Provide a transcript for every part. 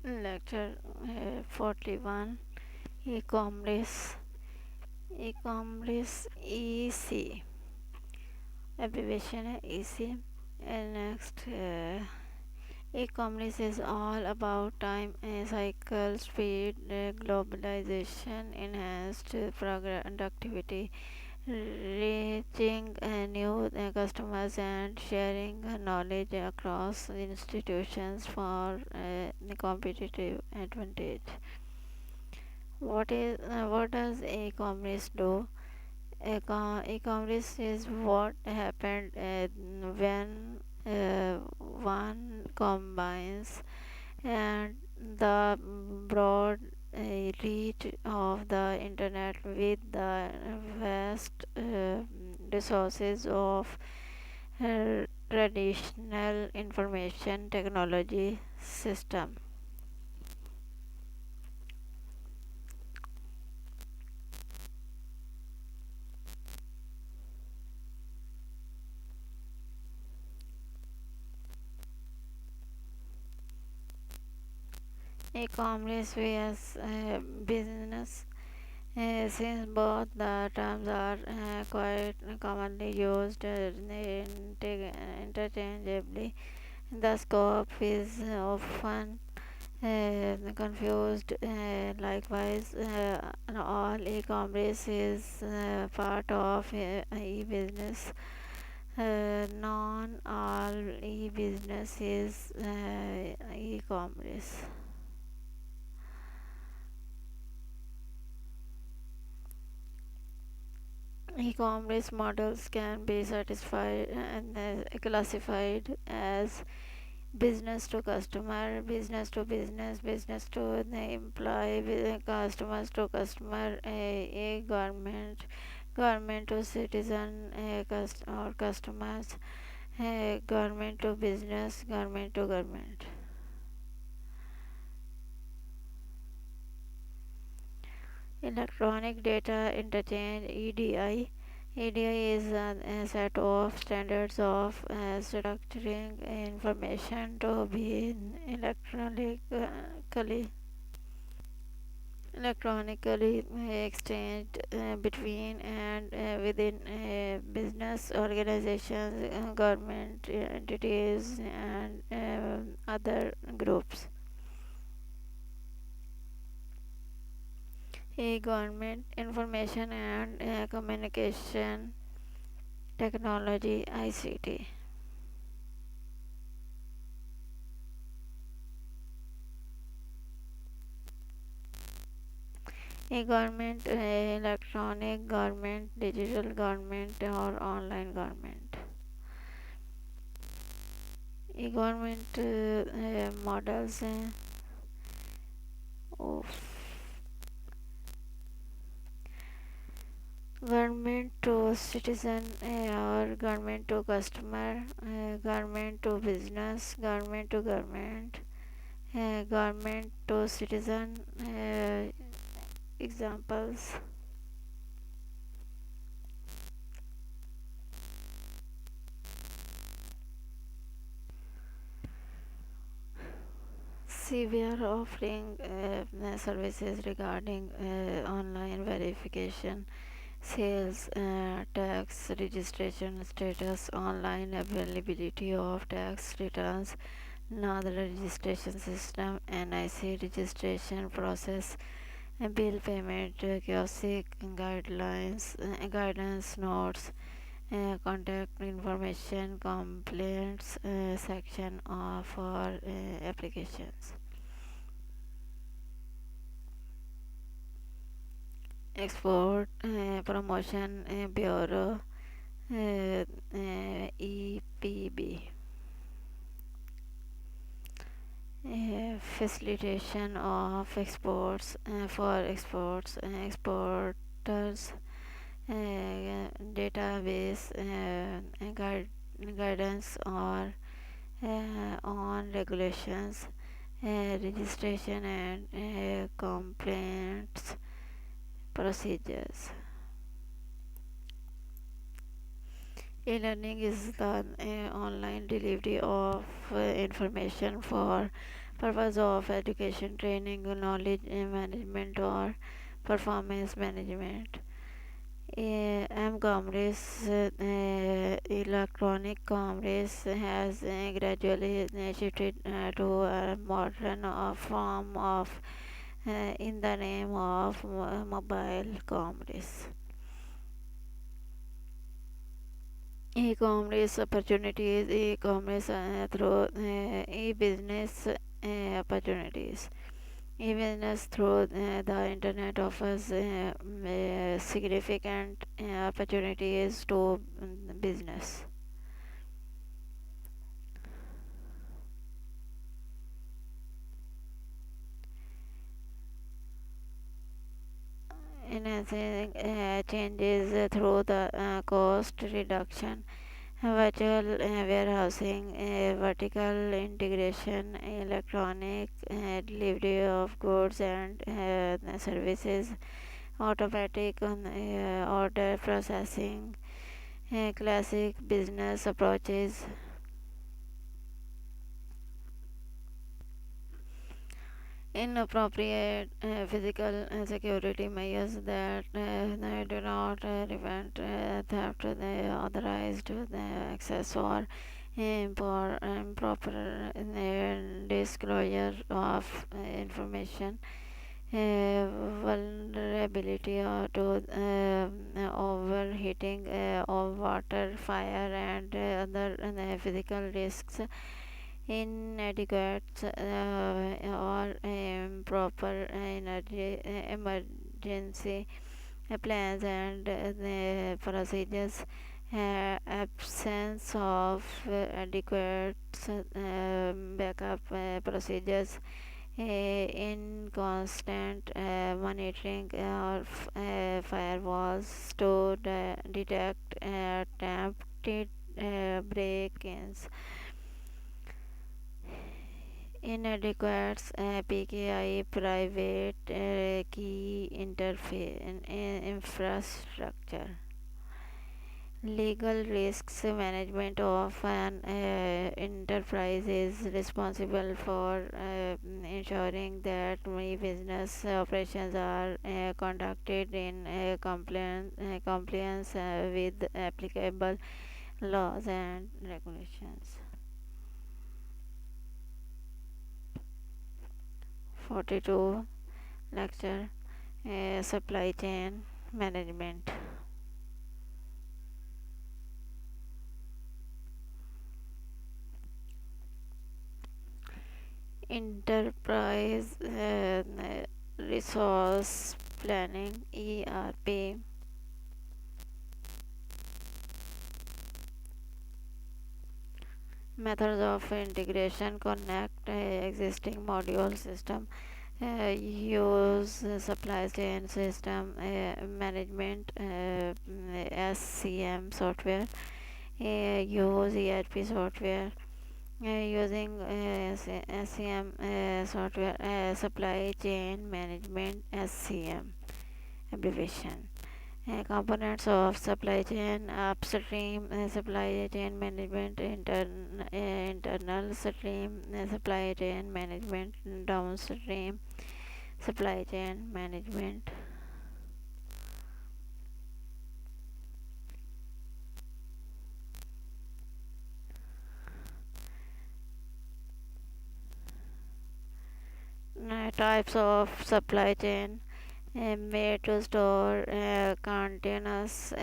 Lecture 41 E-commerce E-commerce EC abbreviation है EC. And next e-commerce is all about time cycle, speed, globalization, enhanced productivity, reaching new customers and sharing knowledge across institutions for competitive advantage. What does e-commerce do? E-commerce is what happened when one combines and the broad reach of the internet with the vast resources of traditional information technology system. E-commerce vs business. Since both the terms are quite commonly used interchangeably, the scope is often confused. Likewise, all e-commerce is part of e-business. Non all e-business is e-commerce. E-commerce models can be satisfied and classified as business to customer, business to business, business to the employee, customers to customer, a government, government to citizen, or customers, government to business, government to government. Electronic Data Interchange (EDI). EDI is a set of standards of structuring information to be electronically exchanged between and within business organizations, government entities, and other groups. E-government information and communication technology ICT. E-government, electronic government, digital government, or online government. E-government models of government to citizen or government to customer, government to business, government to government, government to citizen. Examples: we are offering services regarding online verification, sales tax registration status, online availability of tax returns, another registration system, NIC registration process, bill payment, kiosk guidance notes, contact information, complaints section for applications. Export Promotion Bureau, EPB. Facilitation of exports for exporters, database guidance or on regulations, registration and complaints procedures. E-learning is the online delivery of information for Purpose of education, training, knowledge management, or performance management. M-commerce, electronic commerce has gradually shifted to a modern form of in the name of mobile commerce. E-commerce opportunities, e-commerce through e-business opportunities. E-business through the internet offers significant opportunities to business. Enhancing changes through the cost reduction, virtual warehousing, vertical integration, electronic delivery of goods and services, automatic order processing, classic business approaches. Inappropriate physical security measures that do not prevent theft, authorized access, or improper disclosure of information, vulnerability to overheating of water, fire, and other physical risks, inadequate or improper energy emergency plans and the procedures, absence of adequate backup procedures, inconstant monitoring of firewalls to detect attempted break-ins, inadequate PKI private key interface infrastructure, legal risks management of an enterprise is responsible for ensuring that my business operations are conducted in compliance with applicable laws and regulations. 42 lecture supply chain management. Enterprise resource planning ERP. Methods of integration: connect existing module system, use supply chain system management SCM software, use ERP software, using SCM software, supply chain management SCM abbreviation. Components of supply chain: upstream supply chain management, internal stream supply chain management, downstream supply chain management. Types of supply chain: made to store, continuous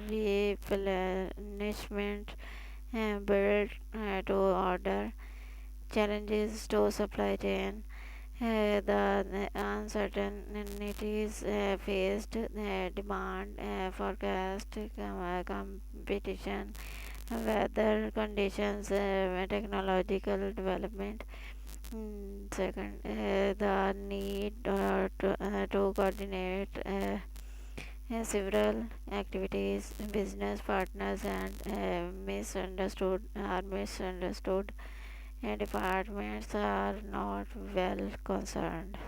replenishment, built to order. Challenges to supply chain: the uncertainties faced, demand forecast, competition, weather conditions, technological development. Second, the need to coordinate several activities, business partners, and misunderstood departments are not well concerned.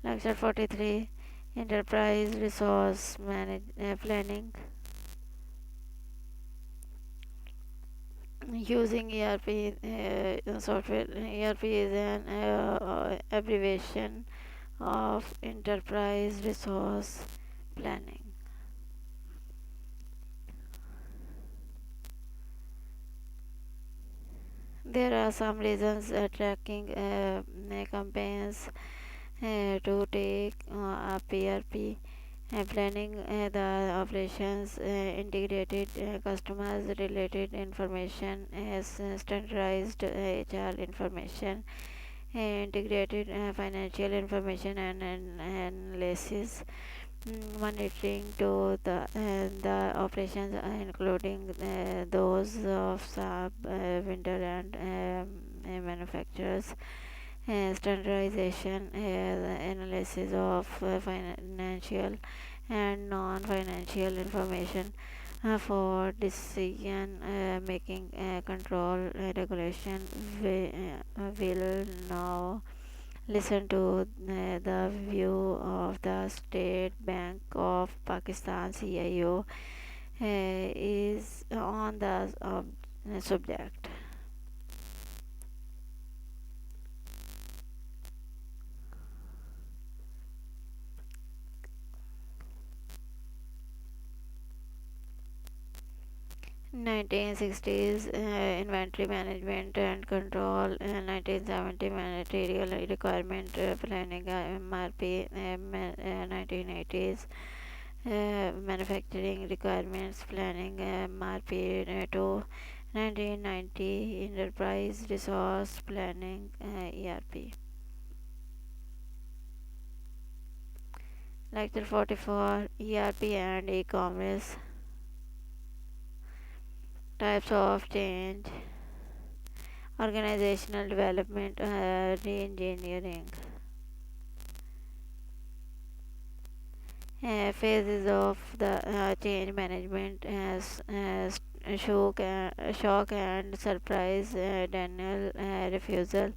Lecture 43: Enterprise Resource Planning. using ERP software. ERP is an abbreviation of Enterprise Resource Planning. There are some reasons tracking campaigns to take up ERP planning the operations integrated customers related information as standardized HR information, integrated financial information and analysis, monitoring to the operations including those of sub vendor and manufacturers, standardization, analysis of financial and non-financial information for decision making. Control regulation will now listen to the view of the State Bank of Pakistan CIO is on the subject. 1960s inventory management and control, 1970 material requirement planning, MRP, 1980s manufacturing requirements planning, MRP to 1990 enterprise resource planning, ERP. Lecture 44, ERP and e-commerce, types of change, organizational development, re-engineering. Phases of the change management as shock and surprise, denial, refusal,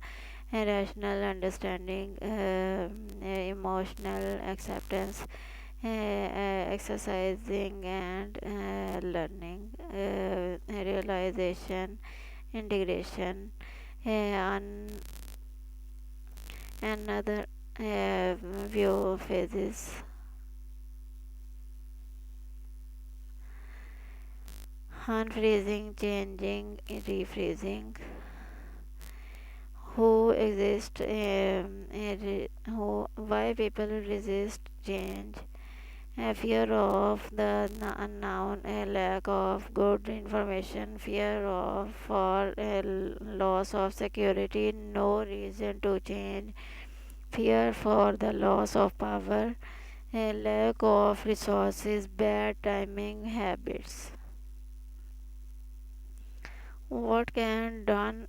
rational understanding, emotional acceptance, exercising and learning, realization, integration, on another view phases. Unfreezing, changing, rephrasing. Who exist? Why people resist change? A fear of the unknown, a lack of good information, fear of for a loss of security, no reason to change, fear for the loss of power, a lack of resources, bad timing, habits. What can done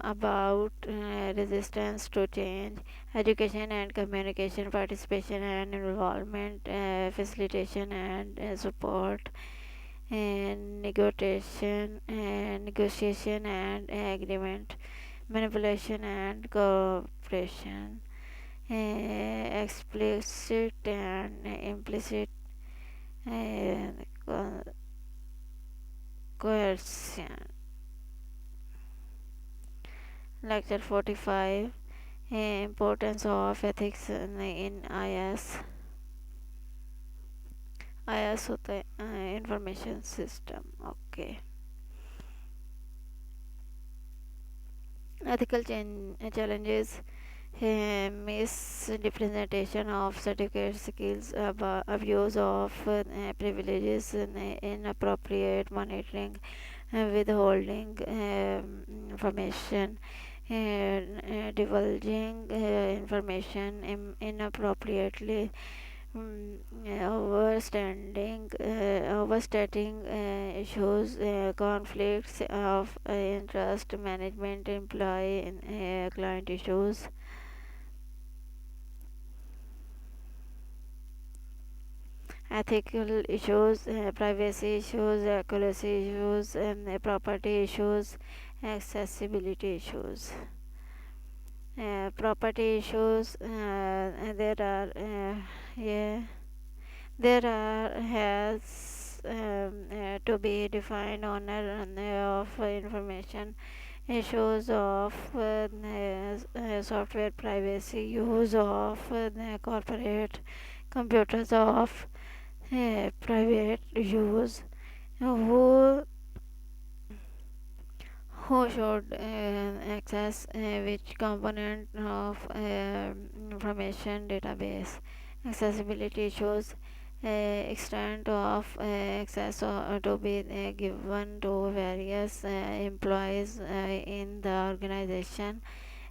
about resistance to change? Education and communication, participation and involvement, facilitation and support, and negotiation and agreement, manipulation and cooperation, explicit and implicit uh, coercion. Lecture 45, importance of ethics in IS. IS होता है information system. Okay. Ethical challenges, misrepresentation of certificate skills, abuse of privileges, inappropriate monitoring, withholding information, divulging information inappropriately, overstating issues, conflicts of interest, management, employee, client issues. Ethical issues, privacy issues, accuracy issues, property issues, accessibility issues. Property issues, there are yeah, there are has to be defined owner of information, issues of software privacy, use of corporate computers of private use, who should access which component of information database, accessibility issues, extent of access to be given to various employees in the organization,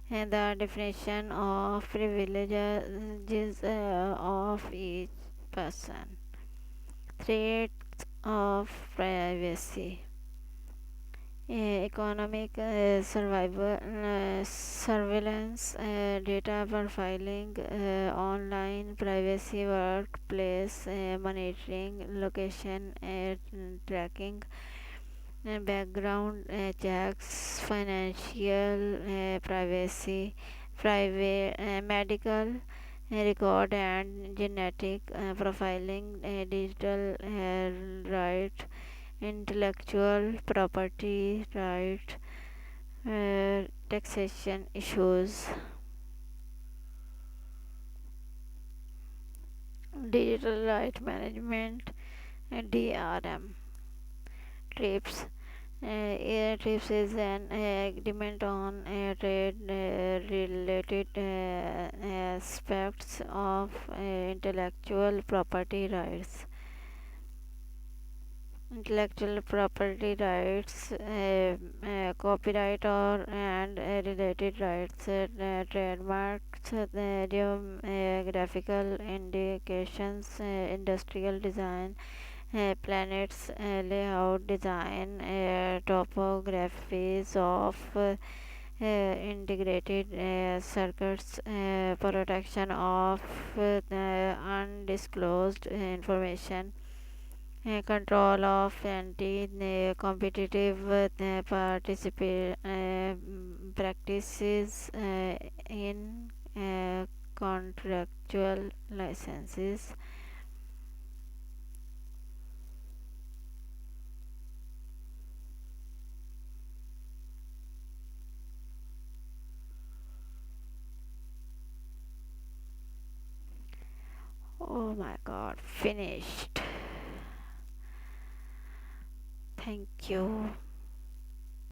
and the definition of privileges of each person, threats of privacy, economic surveillance, data profiling, online privacy, workplace monitoring, location tracking, background checks, financial privacy, private medical record and genetic profiling, digital right, intellectual property right, taxation issues, digital right management, DRM, TRIPS. TRIPS is an agreement on trade related aspects of intellectual property rights. Intellectual property rights, copyright or and related rights, trademarks, geographical indications, industrial design, planets, layout design, topographies of integrated circuits, protection of undisclosed information, control of anti-competitive practices in contractual licenses. Oh my god, finished. Thank you.